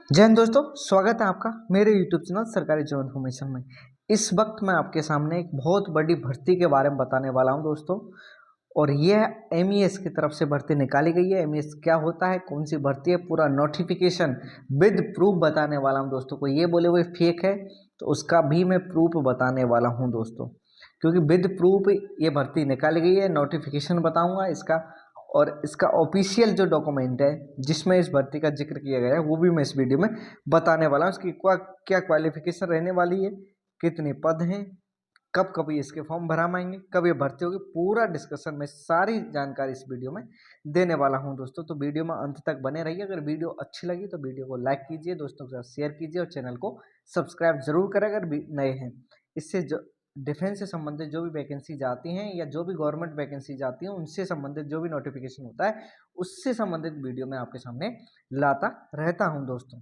जय हिंद दोस्तों, स्वागत है आपका मेरे YouTube चैनल सरकारी जॉब इन्फॉर्मेशन में। इस वक्त मैं आपके सामने एक बहुत बड़ी भर्ती के बारे में बताने वाला हूं दोस्तों। और यह MES की तरफ से भर्ती निकाली गई है। MES क्या होता है, कौन सी भर्ती है, पूरा नोटिफिकेशन विद प्रूफ बताने वाला हूं दोस्तों। को ये बोले हुए फेक है तो उसका भी मैं प्रूफ बताने वाला हूं दोस्तों, क्योंकि विद प्रूफ ये भर्ती निकाली गई है। नोटिफिकेशन बताऊंगा इसका, और इसका ऑफिशियल जो डॉक्यूमेंट है जिसमें इस भर्ती का जिक्र किया गया है वो भी मैं इस वीडियो में बताने वाला हूँ। इसकी क्या क्वालिफिकेशन रहने वाली है, कितने पद हैं, कब कब ये इसके फॉर्म भरा माएंगे, कब ये भर्ती होगी, पूरा डिस्कशन में सारी जानकारी इस वीडियो में देने वाला हूं दोस्तों। तो वीडियो में अंत तक बने रहिए। अगर वीडियो अच्छी लगी तो वीडियो को लाइक कीजिए, दोस्तों के साथ शेयर कीजिए और चैनल को सब्सक्राइब जरूर करें अगर नए हैं। इससे जो डिफेंस से संबंधित जो भी वैकेंसी जाती हैं या जो भी गवर्नमेंट वैकेंसी जाती हैं उनसे संबंधित जो भी नोटिफिकेशन होता है उससे संबंधित वीडियो मैं आपके सामने लाता रहता हूं दोस्तों।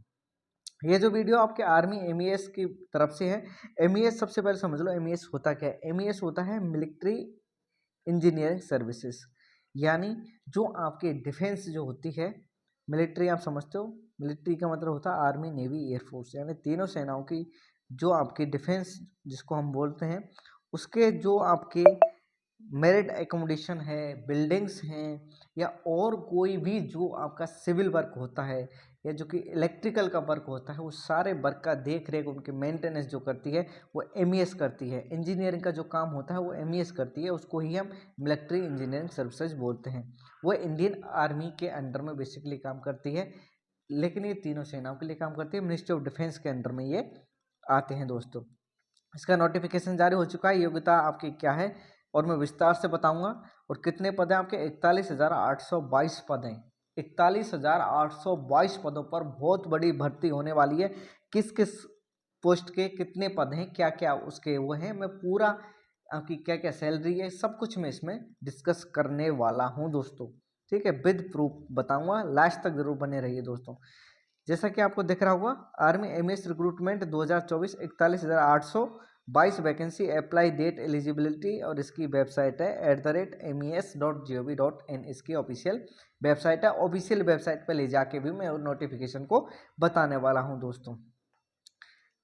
ये जो वीडियो आपके आर्मी MES की तरफ से है। MES सबसे पहले समझ लो MES होता क्या है। MES होता है मिलिट्री इंजीनियरिंग सर्विसेज, यानी जो आपके डिफेंस जो होती है, मिलिट्री आप समझते हो, मिलिट्री का मतलब होता है आर्मी नेवी एयरफोर्स, यानी तीनों सेनाओं की जो आपकी डिफेंस जिसको हम बोलते हैं उसके जो आपके मेरिट एकोमोडेशन है, बिल्डिंग्स हैं, या और कोई भी जो आपका सिविल वर्क होता है या जो कि इलेक्ट्रिकल का वर्क होता है, वो सारे वर्क का देख रेख उनके मेंटेनेंस जो करती है वो MES करती है। इंजीनियरिंग का जो काम होता है वो MES करती है, उसको ही हम मिलिट्री इंजीनियरिंग सर्विसेज बोलते हैं। वो इंडियन आर्मी के अंडर में बेसिकली काम करती है, लेकिन ये तीनों सेनाओं के लिए काम करती है। मिनिस्ट्री ऑफ डिफेंस के अंडर में ये आते हैं दोस्तों। इसका नोटिफिकेशन जारी हो चुका है। योग्यता आपकी क्या है और मैं विस्तार से बताऊंगा। और कितने पद हैं आपके, 41,822 पद हैं। 41,822 पदों पर बहुत बड़ी भर्ती होने वाली है। किस किस पोस्ट के कितने पद हैं, क्या क्या उसके वो हैं, मैं पूरा आपकी क्या क्या सैलरी है सब कुछ मैं इसमें डिस्कस करने वाला हूं दोस्तों। ठीक है, विद प्रूफ बताऊंगा, लास्ट तक जरूर बने रहिए दोस्तों। जैसा कि आपको दिख रहा होगा, army MES recruitment 2024 41,822 vacancy, apply date, eligibility, और इसकी वेबसाइट है @mes.gov.in। इसकी ऑफिशियल वेबसाइट है। ऑफिशियल वेबसाइट पर ले जाके भी मैं नोटिफिकेशन को बताने वाला हूं दोस्तों।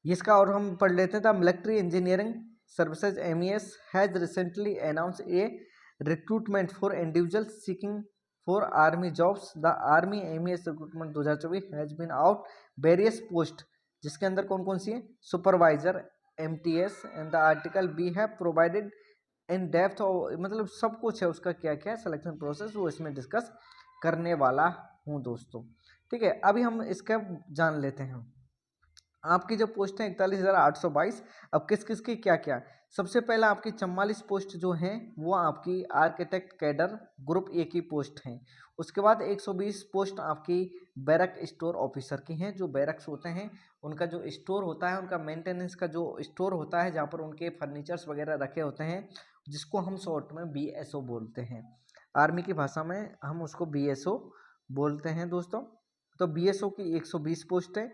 इसका और हम पढ़ लेते हैं। The military engineering services MES has recently announce a recruitment for individual seeking for army jobs. The army MES recruitment 2024 has been out various post, जिसके अंदर कौन कौन सी है, supervisor, MTS, and the article be है provided in depth, मतलब सब कुछ है उसका क्या क्या है सिलेक्शन प्रोसेस, वो इसमें डिस्कस करने वाला हूँ दोस्तों। ठीक है, अभी हम इसका जान लेते हैं। आपकी जो पोस्ट है 41,822, अब किस किस की क्या क्या। सबसे पहला आपकी 44 पोस्ट जो हैं वो आपकी आर्किटेक्ट कैडर ग्रुप A की पोस्ट हैं। उसके बाद 120 पोस्ट आपकी बैरक स्टोर ऑफिसर की हैं। जो बैरक्स होते हैं उनका जो स्टोर होता है, उनका मेंटेनेंस का जो स्टोर होता है जहाँ पर उनके फर्नीचर्स वगैरह रखे होते हैं, जिसको हम शॉर्ट में BSO बोलते हैं। आर्मी की भाषा में हम उसको BSO बोलते हैं दोस्तों। तो BSO की 120 पोस्ट है।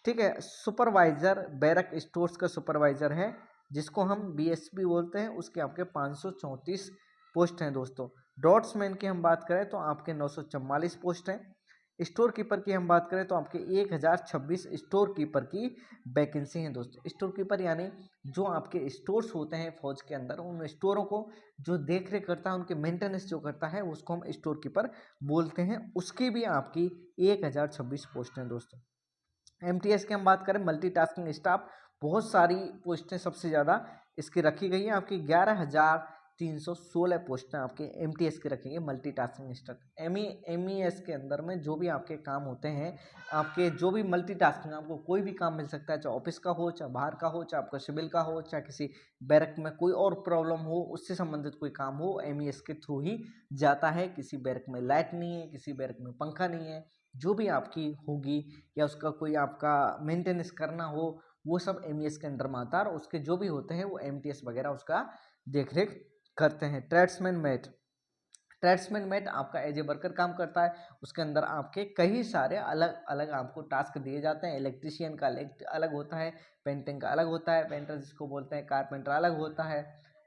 ठीक है, सुपरवाइजर बैरक स्टोर्स का सुपरवाइजर है जिसको हम BSP बोलते हैं, उसके आपके 534 पोस्ट हैं दोस्तों। डॉट्समैन की हम बात करें तो आपके 944 पोस्ट हैं। स्टोर कीपर की हम बात करें तो आपके 1026 स्टोर कीपर की वैकेंसी हैं दोस्तों। स्टोर कीपर यानी जो आपके स्टोर्स होते हैं फौज के अंदर, उन स्टोरों को जो देख रेख करता है, उनके मेंटेनेंस जो करता है, उसको हम स्टोर कीपर बोलते हैं। उसकी भी आपकी 1026 पोस्ट हैं दोस्तों। MTS की हम बात करें, मल्टीटास्किंग स्टाफ, बहुत सारी पोस्टें सबसे ज़्यादा इसकी रखी गई हैं। आपकी 11,316 पोस्टें आपके MTS की रखी गई मल्टीटास्किंग स्टाफ। MES के अंदर में जो भी आपके काम होते हैं, आपके जो भी मल्टीटास्किंग, आपको कोई भी काम मिल सकता है, चाहे ऑफिस का हो, चाहे बाहर का हो, चाहे आपका सिविल का हो, चाहे किसी बैरक में कोई और प्रॉब्लम हो, उससे संबंधित कोई काम हो, MES के थ्रू ही जाता है। किसी बैरक में लाइट नहीं है, किसी बैरक में पंखा नहीं है, जो भी आपकी होगी या उसका कोई आपका मेंटेनेंस करना हो, वो सब MES के अंडर में आता है। और उसके जो भी होते हैं वो MTS वगैरह उसका देख रेख करते हैं। ट्रेड्समैन मेट आपका एज ए वर्कर काम करता है। उसके अंदर आपके कई सारे अलग अलग आपको टास्क दिए जाते हैं। इलेक्ट्रिशियन का अलग होता है, पेंटिंग का अलग होता है, पेंटर जिसको बोलते हैं कारपेंटर अलग होता है,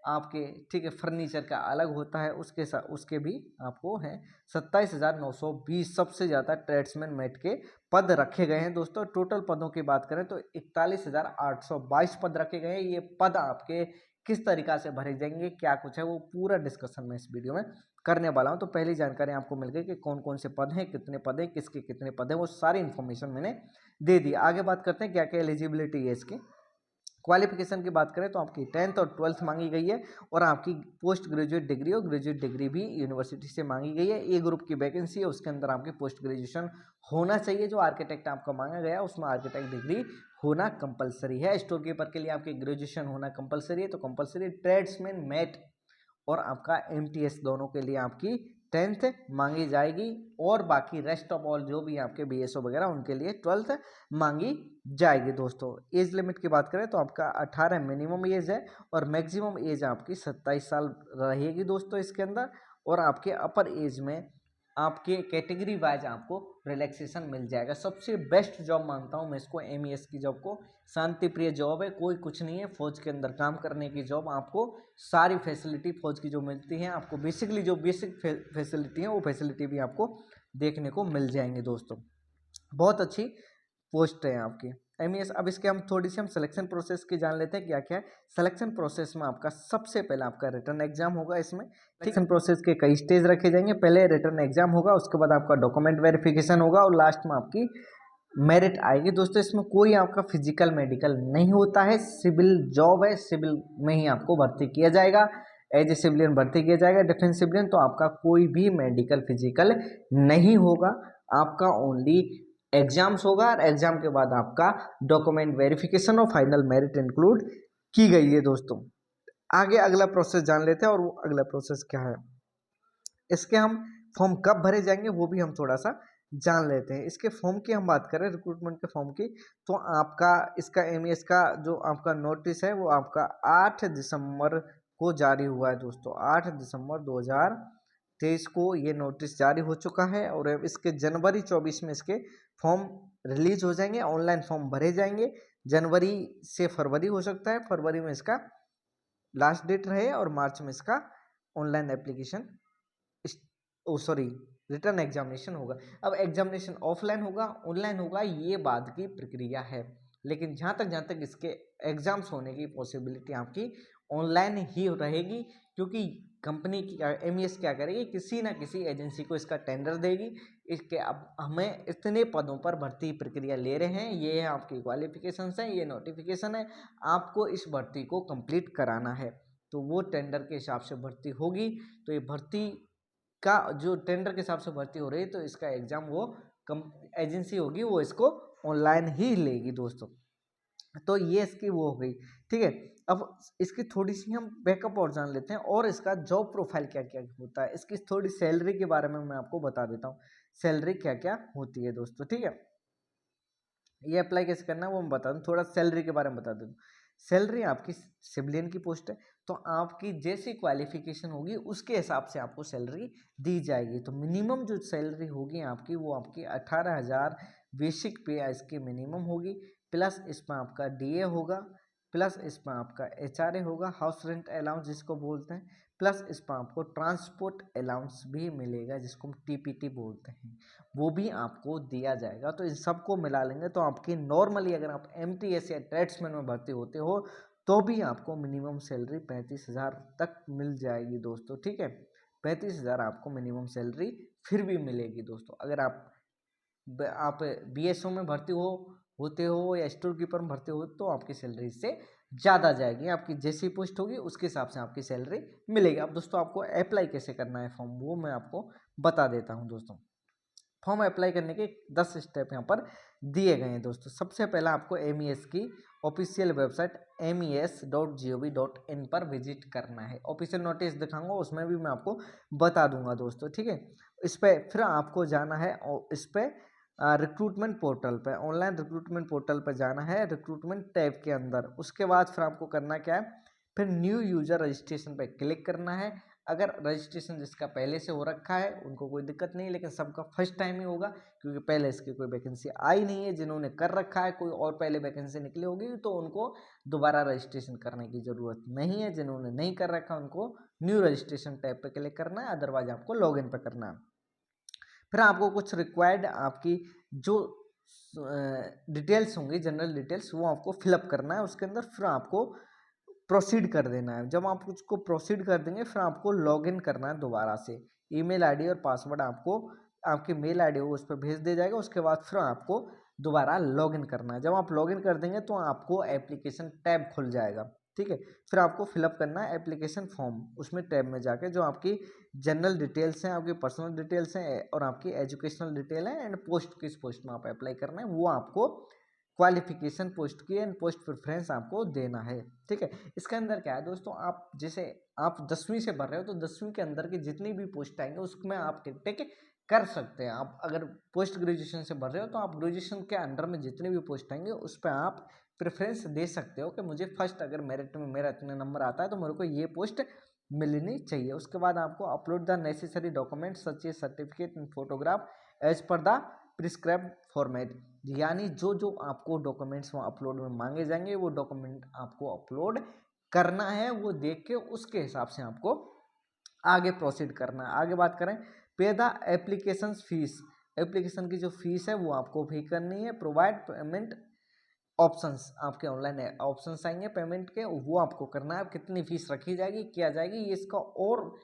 आपके, ठीक है, फर्नीचर का अलग होता है, उसके साथ उसके भी आपको हैं 27,920 सबसे ज़्यादा ट्रेड्समैन मेट के पद रखे गए हैं दोस्तों। टोटल पदों की बात करें तो 41,822 पद रखे गए हैं। ये पद आपके किस तरीका से भरे जाएंगे, क्या कुछ है, वो पूरा डिस्कशन मैं इस वीडियो में करने वाला हूं। तो पहली जानकारी आपको मिल गई कि कौन कौन से पद हैं, कितने पद हैं, किसके कितने पद हैं, वो सारी इन्फॉर्मेशन मैंने दे दी। आगे बात करते हैं क्या क्या एलिजिबिलिटी है इसकी। क्वालिफिकेशन की बात करें तो आपकी 10th और 12th मांगी गई है, और आपकी पोस्ट ग्रेजुएट डिग्री और ग्रेजुएट डिग्री भी यूनिवर्सिटी से मांगी गई है। ए ग्रुप की वैकेंसी है, उसके अंदर आपकी पोस्ट ग्रेजुएशन होना चाहिए। जो आर्किटेक्ट आपका मांगा गया उसमें आर्किटेक्ट डिग्री होना कंपलसरी है। स्टोर कीपर के लिए आपकी ग्रेजुएशन होना कंपलसरी है, तो कंपलसरी। ट्रेड्समैन मेट और आपका एमटीएस दोनों के लिए आपकी 10th मांगी जाएगी, और बाकी रेस्ट ऑफ ऑल जो भी आपके बीएसओ वगैरह उनके लिए 12th मांगी जाएगी दोस्तों। एज लिमिट की बात करें तो आपका 18 मिनिमम एज है, और मैक्सिमम एज आपकी 27 साल रहेगी दोस्तों इसके अंदर। और आपके अपर एज में आपके कैटेगरी वाइज आपको रिलैक्सेशन मिल जाएगा। सबसे बेस्ट जॉब मानता हूँ मैं इसको, एमईएस की जॉब को। शांति प्रिय जॉब है, कोई कुछ नहीं है, फौज के अंदर काम करने की जॉब। आपको सारी फैसिलिटी फौज की जो मिलती हैं, आपको बेसिकली जो बेसिक फैसिलिटी है वो फैसिलिटी भी आपको देखने को मिल जाएंगे दोस्तों। बहुत अच्छी पोस्ट है आपकी एमईएस। अब इसके हम थोड़ी सी सिलेक्शन प्रोसेस की जान लेते हैं क्या क्या है। सिलेक्शन प्रोसेस में आपका सबसे पहले आपका रिटर्न एग्जाम होगा। इसमें सिलेक्शन प्रोसेस के कई स्टेज रखे जाएंगे। पहले रिटर्न एग्जाम होगा, उसके बाद आपका डॉक्यूमेंट वेरिफिकेशन होगा, और लास्ट में आपकी मेरिट आएगी दोस्तों। इसमें कोई आपका फिजिकल मेडिकल नहीं होता है, सिविल जॉब है, सिविल में ही आपको भर्ती किया जाएगा। एज ए सिविलियन भर्ती किया जाएगा, डिफेंस सिविलियन। तो आपका कोई भी मेडिकल फिजिकल नहीं होगा, आपका ओनली एग्जाम्स होगा, और एग्जाम के बाद आपका डॉक्यूमेंट वेरिफिकेशन और फाइनल मेरिट इंक्लूड की गई है दोस्तों। आगे अगला प्रोसेस जान लेते हैं, और वो अगला प्रोसेस क्या है। इसके हम फॉर्म कब भरे जाएंगे वो भी हम थोड़ा सा जान लेते हैं। इसके फॉर्म की हम बात करें, रिक्रूटमेंट के फॉर्म की, तो आपका इसका एमईएस का जो आपका नोटिस है वो आपका 8 दिसंबर को जारी हुआ है दोस्तों। 8 दिसंबर 2023 को ये नोटिस जारी हो चुका है, और इसके जनवरी 24 में इसके फॉर्म रिलीज हो जाएंगे, ऑनलाइन फॉर्म भरे जाएंगे। जनवरी से फरवरी हो सकता है, फरवरी में इसका लास्ट डेट रहे, और मार्च में इसका ऑनलाइन एप्लीकेशन रिटर्न एग्जामिनेशन होगा। अब एग्जामिनेशन ऑफलाइन होगा ऑनलाइन होगा ये बाद की प्रक्रिया है, लेकिन जहाँ तक इसके एग्जाम्स होने की पॉसिबिलिटी आपकी ऑनलाइन ही रहेगी, क्योंकि कंपनी की एमईएस क्या करेगी, किसी ना किसी एजेंसी को इसका टेंडर देगी। इसके अब हमें इतने पदों पर भर्ती प्रक्रिया ले रहे हैं, ये है आपकी क्वालिफिकेशंस है, ये नोटिफिकेशन है, आपको इस भर्ती को कंप्लीट कराना है। तो वो टेंडर के हिसाब से भर्ती होगी। तो ये भर्ती का जो टेंडर के हिसाब से भर्ती हो रही है, तो इसका एग्जाम वो कम एजेंसी होगी वो इसको ऑनलाइन ही लेगी दोस्तों। तो ये इसकी वो हो गई, ठीक है। अब इसकी थोड़ी सी हम बैकअप और जान लेते हैं, और इसका जॉब प्रोफाइल क्या क्या होता है। इसकी थोड़ी सैलरी के बारे में मैं आपको बता देता हूँ, सैलरी क्या क्या होती है दोस्तों, ठीक है। ये अप्लाई कैसे करना है वो मैं बता दूँ, थोड़ा सैलरी के बारे में बता दूँ। सैलरी आपकी सिविलियन की पोस्ट है, तो आपकी जैसी क्वालिफिकेशन होगी उसके हिसाब से आपको सैलरी दी जाएगी। तो मिनिमम जो सैलरी होगी आपकी वो आपकी 18,000 बेसिक पे इसकी मिनिमम होगी, प्लस इसमें आपका डीए होगा, प्लस इसमें आपका एचआरए होगा, हाउस रेंट अलाउंस जिसको बोलते हैं, प्लस इसमें आपको ट्रांसपोर्ट अलाउंस भी मिलेगा जिसको हम टीपीटी बोलते हैं, वो भी आपको दिया जाएगा। तो इन सबको मिला लेंगे तो आपकी नॉर्मली अगर आप एमटीएस या ट्रेड्समैन में भर्ती होते हो तो भी आपको मिनिमम सैलरी 35,000 तक मिल जाएगी दोस्तों, ठीक है। 35,000 आपको मिनिमम सैलरी फिर भी मिलेगी दोस्तों। अगर आप बीएसओ में भर्ती होते हो या स्टोर कीपर में भर्ती हो तो आपकी सैलरी इससे ज़्यादा जाएगी। आपकी जैसी पोस्ट होगी उसके हिसाब से आपकी सैलरी मिलेगी। अब दोस्तों आपको अप्लाई कैसे करना है फॉर्म वो मैं आपको बता देता हूँ दोस्तों। फॉर्म अप्लाई करने के 10 स्टेप यहाँ पर दिए गए हैं दोस्तों। सबसे पहला आपको एमईएस की ऑफिशियल वेबसाइट mes.gov.in पर विजिट करना है। ऑफिशियल नोटिस दिखाऊंगा उसमें भी मैं आपको बता दूंगा दोस्तों, ठीक है। इस पर फिर आपको जाना है और इस पर रिक्रूटमेंट पोर्टल पे, ऑनलाइन रिक्रूटमेंट पोर्टल पे जाना है रिक्रूटमेंट टैब के अंदर। उसके बाद फिर आपको करना क्या है, फिर न्यू यूजर रजिस्ट्रेशन पे क्लिक करना है। अगर रजिस्ट्रेशन जिसका पहले से हो रखा है उनको कोई दिक्कत नहीं, लेकिन सबका फर्स्ट टाइम ही होगा क्योंकि पहले इसकी कोई वैकेंसी आई नहीं है। जिन्होंने कर रखा है कोई और पहले वैकेंसी निकली होगी तो उनको दोबारा रजिस्ट्रेशन करने की ज़रूरत नहीं है। जिन्होंने नहीं कर रखा उनको न्यू रजिस्ट्रेशन टैब पे क्लिक करना है, अदरवाइज आपको लॉगिन पे करना है। फिर आपको कुछ रिक्वायर्ड आपकी जो डिटेल्स होंगी, जनरल डिटेल्स, वो आपको फिलअप करना है उसके अंदर। फिर आपको प्रोसीड कर देना है। जब आप उसको प्रोसीड कर देंगे फिर आपको लॉगिन करना है दोबारा से। ईमेल आईडी और पासवर्ड आपको आपकी मेल आईडी हो उस पर भेज दिया जाएगा। उसके बाद फिर आपको दोबारा लॉगिन करना है। जब आप लॉगिन कर देंगे तो आपको एप्लीकेशन टैब खुल जाएगा, ठीक है। फिर आपको फिलअप करना है एप्लीकेशन फॉर्म, उसमें टैब में जाके जो आपकी जनरल डिटेल्स हैं, आपकी पर्सनल डिटेल्स हैं और आपकी एजुकेशनल डिटेल है एंड पोस्ट किस पोस्ट में आप अप्लाई करना है वो आपको क्वालिफिकेशन पोस्ट की एंड पोस्ट प्रेफरेंस आपको देना है, ठीक है। इसके अंदर क्या है दोस्तों, आप जैसे आप 10वीं से भर रहे हो तो 10वीं के अंदर की जितनी भी पोस्ट आएंगे उसमें आप टिक कर सकते हैं। आप अगर पोस्ट ग्रेजुएशन से भर रहे हो तो आप ग्रेजुएशन के अंडर में जितनी भी पोस्ट आएंगे उस पर आप प्रेफरेंस दे सकते हो कि मुझे फर्स्ट अगर मेरिट में मेरा इतना नंबर आता है तो मेरे को ये पोस्ट मिलनी चाहिए। उसके बाद आपको upload the necessary document such a certificate and photograph as per the prescribed format, यानी जो जो आपको डॉक्यूमेंट्स वहाँ अपलोड में मांगे जाएंगे वो डॉक्यूमेंट आपको अपलोड करना है। वो देख के उसके हिसाब से आपको आगे प्रोसीड करना है। आगे बात करें, पे द एप्लीकेशन फीस, एप्लीकेशन की जो फीस है वो आपको पे करनी है। प्रोवाइड पेमेंट ऑप्शंस, आपके ऑनलाइन ऑप्शंस आएंगे पेमेंट के, वो आपको करना है। कितनी फीस रखी जाएगी क्या जाएगी ये इसका और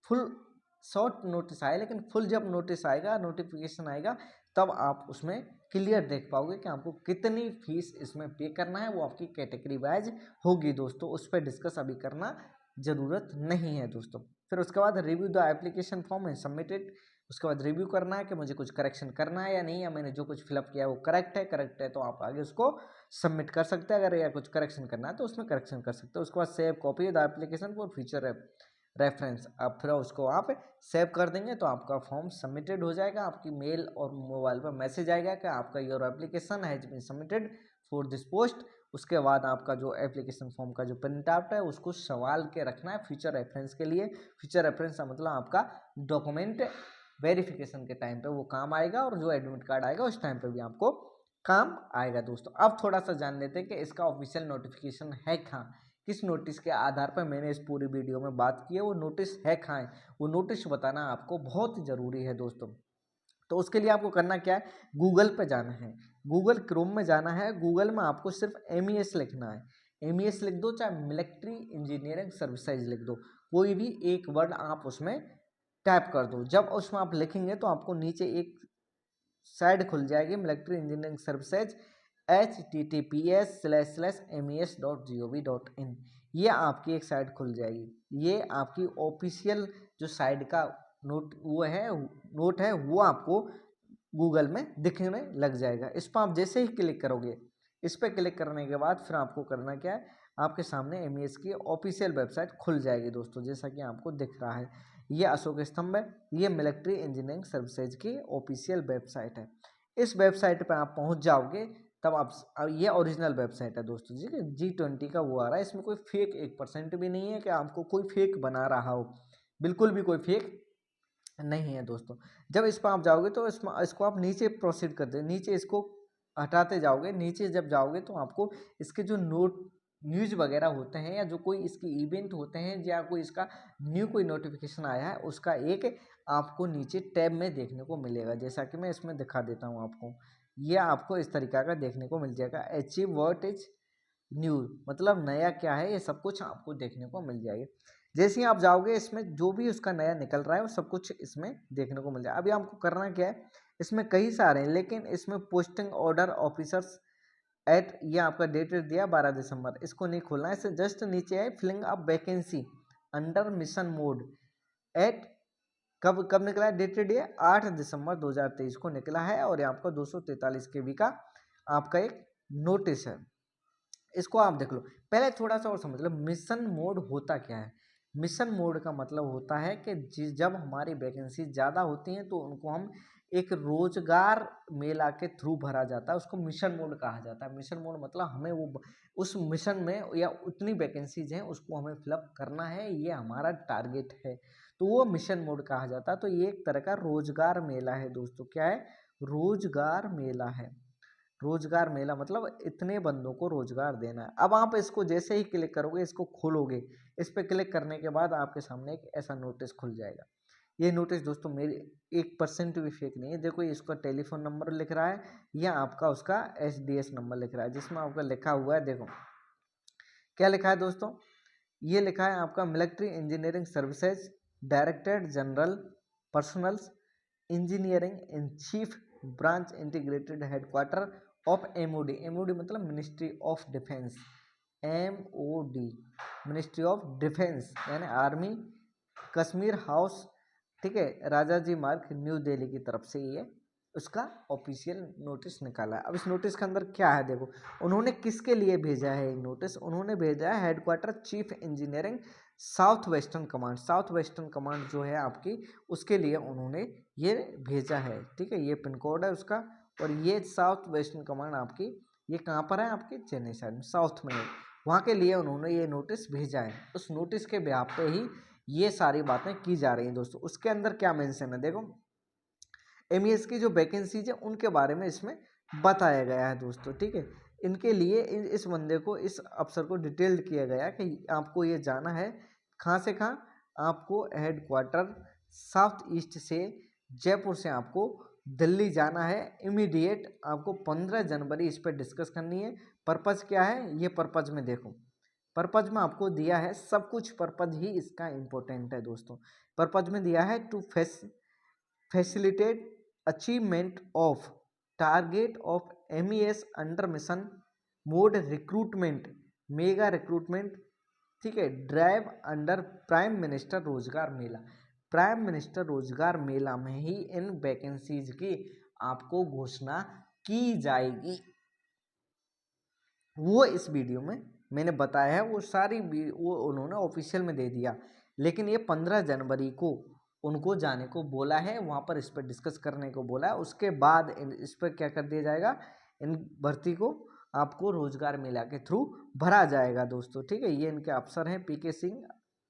फुल शॉर्ट नोटिस आए, लेकिन फुल जब नोटिस आएगा नोटिफिकेशन आएगा तब आप उसमें क्लियर देख पाओगे कि आपको कितनी फीस इसमें पे करना है। वो आपकी कैटेगरी वाइज होगी दोस्तों, उस पर डिस्कस अभी करना ज़रूरत नहीं है दोस्तों। फिर उसके बाद रिव्यू द एप्लीकेशन फॉर्म है सबमिटेड, उसके बाद रिव्यू करना है कि मुझे कुछ करेक्शन करना है या नहीं, या मैंने जो कुछ फिलअप किया है वो करेक्ट है तो आप आगे उसको सबमिट कर सकते हैं। अगर या कुछ करेक्शन करना है तो उसमें करेक्शन कर सकते हैं। उसके बाद save copy the application for future reference, अब फिर उसको आप सेव कर देंगे तो आपका फॉर्म सबमिटेड हो जाएगा। आपकी मेल और मोबाइल पर मैसेज आएगा कि आपका your application has been submitted for this post. उसके बाद आपका जो एप्लीकेशन फॉर्म का जो प्रिंट आउट है उसको संभाल के रखना है फ्यूचर रेफरेंस के लिए। फ्यूचर रेफरेंस का मतलब आपका डॉक्यूमेंट वेरिफिकेशन के टाइम पे वो काम आएगा और जो एडमिट कार्ड आएगा उस टाइम पे भी आपको काम आएगा दोस्तों। अब थोड़ा सा जान लेते हैं कि इसका ऑफिशियल नोटिफिकेशन है कहाँ, किस नोटिस के आधार पर मैंने इस पूरी वीडियो में बात की है, वो नोटिस है कहाँ है, वो नोटिस बताना आपको बहुत ज़रूरी है दोस्तों। तो उसके लिए आपको करना क्या है, गूगल पे जाना है, गूगल क्रोम में जाना है। गूगल में आपको सिर्फ MES लिखना है, MES लिख दो, चाहे मिलिट्री इंजीनियरिंग सर्विसेज लिख दो, कोई भी एक वर्ड आप उसमें टाइप कर दो। जब उसमें आप लिखेंगे तो आपको नीचे एक साइड खुल जाएगी मिलिट्री इंजीनियरिंग सर्विसेज https://mes.gov.in, ये आपकी एक साइट खुल जाएगी। ये आपकी ऑफिशियल जो साइट का नोट है वो आपको गूगल में दिखने लग जाएगा। इस पर आप जैसे ही क्लिक करोगे, इस पर क्लिक करने के बाद फिर आपको करना क्या है, आपके सामने MES की ऑफिशियल वेबसाइट खुल जाएगी दोस्तों, जैसा कि आपको दिख रहा है। ये अशोक स्तंभ है, ये मिलिट्री इंजीनियरिंग सर्विसेज की ऑफिशियल वेबसाइट है। इस वेबसाइट पर आप पहुंच जाओगे तब आप, ये ओरिजिनल वेबसाइट है दोस्तों जी, G20 का वो आ रहा है, इसमें कोई फेक 1% भी नहीं है कि आपको कोई फेक बना रहा हो, बिल्कुल भी कोई फेक नहीं है दोस्तों। जब इस पर आप जाओगे तो इसको आप नीचे प्रोसीड कर दे, नीचे इसको हटाते जाओगे, नीचे जब जाओगे तो आपको इसके जो न्यूज़ वगैरह होते हैं या जो कोई इसके इवेंट होते हैं या कोई इसका न्यू कोई नोटिफिकेशन आया है उसका एक आपको नीचे टैब में देखने को मिलेगा। जैसा कि मैं इसमें दिखा देता हूँ आपको, यह आपको इस तरीका का देखने को मिल जाएगा। अचीव व्हाट इज न्यू, मतलब नया क्या है, ये सब कुछ आपको देखने को मिल जाएगा। जैसे ही आप जाओगे इसमें जो भी उसका नया निकल रहा है वो सब कुछ इसमें देखने को मिल जाएगा। अभी आपको करना क्या है, इसमें कई सारे हैं लेकिन इसमें पोस्टिंग ऑर्डर ऑफिसर्स एट, ये आपका डेट दिया 12 दिसंबर, इसको नहीं खोलना है। इससे जस्ट नीचे है filling up vacancy under mission mode at, कब कब निकला है, डेटेड ये 8 दिसंबर 2023 को निकला है और ये आपका 243 KB का आपका एक नोटिस है। इसको आप देख लो। पहले थोड़ा सा और समझ लो मिशन मोड होता क्या है। मिशन मोड का मतलब होता है कि जब हमारी वैकेंसी ज़्यादा होती हैं तो उनको हम एक रोजगार मेला के थ्रू भरा जाता है, उसको मिशन मोड कहा जाता है। मिशन मोड मतलब हमें वो उस मिशन में या उतनी वैकेंसीज हैं उसको हमें फिलअप करना है, ये हमारा टारगेट है, तो वो मिशन मोड कहा जाता है। तो ये एक तरह का रोजगार मेला है दोस्तों। क्या है? रोजगार मेला है। रोजगार मेला मतलब इतने बंदों को रोजगार देना है। अब आप इसको जैसे ही क्लिक करोगे, इसको खोलोगे, इस पर क्लिक करने के बाद आपके सामने एक ऐसा नोटिस खुल जाएगा। ये नोटिस दोस्तों मेरी 1% भी फेक नहीं है। देखो इसका टेलीफोन नंबर लिख रहा है या आपका उसका SDS नंबर लिख रहा है, जिसमें आपका लिखा हुआ है, देखो क्या लिखा है दोस्तों, ये लिखा है आपका military engineering services director general personnels engineering in chief branch integrated headquarter of MOD। MOD मतलब ministry of defence, MOD ministry of defence यानी आर्मी, कश्मीर हाउस, ठीक है, राजा जी मार्ग, न्यू दिल्ली की तरफ से ये उसका ऑफिशियल नोटिस निकाला है। अब इस नोटिस के अंदर क्या है, देखो उन्होंने किसके लिए भेजा है ये नोटिस, उन्होंने भेजा है headquarter chief engineering south western command. South western command जो है आपकी, उसके लिए उन्होंने ये भेजा है, ठीक है, ये पिन कोड है उसका। और ये साउथ वेस्टर्न कमांड आपकी ये कहाँ पर है, आपकी चेन्नई साइड में, साउथ में है, वहाँ के लिए उन्होंने ये नोटिस भेजा है। उस नोटिस के बिहाफ पे ही ये सारी बातें की जा रही हैं दोस्तों। उसके अंदर क्या मेंशन है, देखो MES की जो वैकेंसीज है उनके बारे में इसमें बताया गया है दोस्तों, ठीक है। इनके लिए इस बंदे को, इस अफसर को डिटेल्ड किया गया कि आपको ये जाना है कहाँ से कहाँ, आपको हेडक्वार्टर साउथ ईस्ट से जयपुर से आपको दिल्ली जाना है इमीडिएट। आपको 15 जनवरी इस पर डिस्कस करनी है। पर्पज़ क्या है, ये पर्पज़ में देखो, पर्पज़ में आपको दिया है सब कुछ, पर्पज़ ही इसका इम्पोर्टेंट है दोस्तों। पर्पज़ में दिया है to facilitate achievement of target of MES under mission mode recruitment, mega recruitment, ठीक है, ड्राइव अंडर प्राइम मिनिस्टर रोजगार मेला। प्राइम मिनिस्टर रोजगार मेला में ही इन वैकेंसीज की आपको घोषणा की जाएगी। वो इस वीडियो में मैंने बताया है, वो सारी वो उन्होंने ऑफिशियल में दे दिया, लेकिन ये 15 जनवरी को उनको जाने को बोला है, वहाँ पर इस पर डिस्कस करने को बोला है। उसके बाद इस पर क्या कर दिया जाएगा, इन भर्ती को आपको रोजगार मेला के थ्रू भरा जाएगा दोस्तों, ठीक है। ये इनके अफसर हैं PK सिंह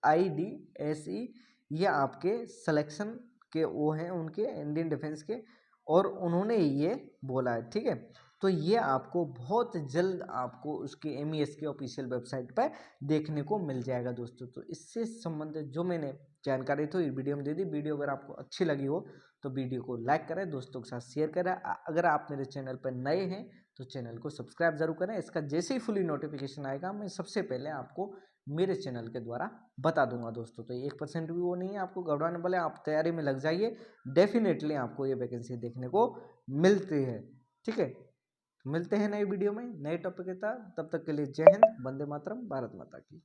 IDSE, ये आपके सिलेक्शन के वो हैं उनके इंडियन डिफेंस के, और उन्होंने ये बोला है, ठीक है। तो ये आपको बहुत जल्द आपको उसके MES के ऑफिशियल वेबसाइट पर देखने को मिल जाएगा दोस्तों। तो इससे संबंधित जो मैंने जानकारी थी वीडियो में दे दी। वीडियो अगर आपको अच्छी लगी हो तो वीडियो को लाइक करें, दोस्तों के साथ शेयर करें। अगर आप मेरे चैनल पर नए हैं तो चैनल को सब्सक्राइब जरूर करें। इसका जैसे ही फुली नोटिफिकेशन आएगा मैं सबसे पहले आपको मेरे चैनल के द्वारा बता दूंगा दोस्तों। तो 1% भी वो नहीं है आपको घबराने वाले, आप तैयारी में लग जाइए, डेफिनेटली आपको ये वैकेंसी देखने को मिलती है, ठीक है। मिलते हैं नई वीडियो में नए टॉपिक के साथ, तब तक के लिए जय हिंद, वंदे मातरम, भारत माता की।